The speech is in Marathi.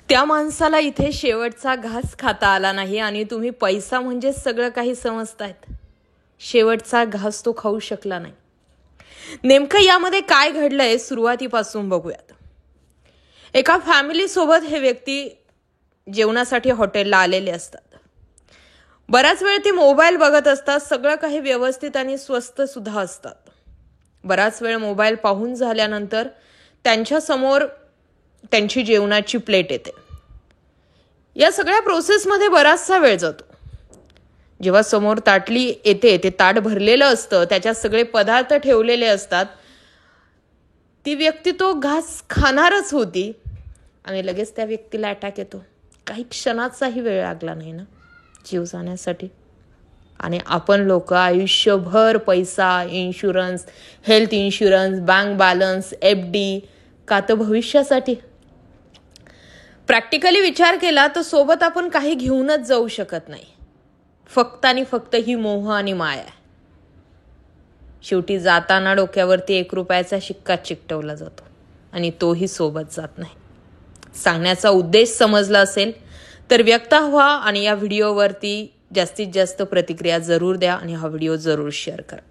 त्या माणसाला इथे शेवटचा घास खाता आला नाही आणि तुम्ही पैसा म्हणजे सगळं काही समजतायत. शेवटचा घास तो खाऊ शकला नाही. नेमकं यामध्ये काय घडलंय सुरुवातीपासून बघूयात. एका फॅमिली सोबत हे व्यक्ती जेवणासाठी हॉटेलला आलेले असतात. बराच वेळ ती मोबाईल बघत असतात. सगळं काही व्यवस्थित आणि स्वस्त सुद्धा असतात. बराच वेळ मोबाईल पाहून झाल्यानंतर त्यांच्या समोर त्यांची जेवणाची प्लेट येते. या सगळ्या प्रोसेसमध्ये बराचसा वेळ जातो. जेव्हा समोर ताटली येते, ते ताट भरलेलं असतं, त्याच्यात सगळे पदार्थ ठेवलेले असतात. ती व्यक्ती तो घास खाणारच होती आणि लगेच त्या व्यक्तीला अटॅक येतो. काही क्षणाचाही वेळ लागला नाही ना जीव जाण्यासाठी. आणि आपण लोक आयुष्यभर पैसा, insurance, health insurance, bank balance, FD का तर भविष्यासाठी. प्रॅक्टिकली विचार केला तर सोबत आपण काही घेऊनच जाऊ शकत नाही. फक्त आणि फक्त ही मोह आणि माया आहे. शेवटी जाताना डोक्यावरती 1 रुपयाचा शिक्का चिकटवला जातो आणि तोही सोबत जात नाही. सांगण्याचा उद्देश समजला असेल तर व्यक्त व्हा आणि या व्हिडिओवरती जास्तीत जास्त प्रतिक्रिया जरूर द्या आणि हा व्हिडिओ जरूर शेअर करा.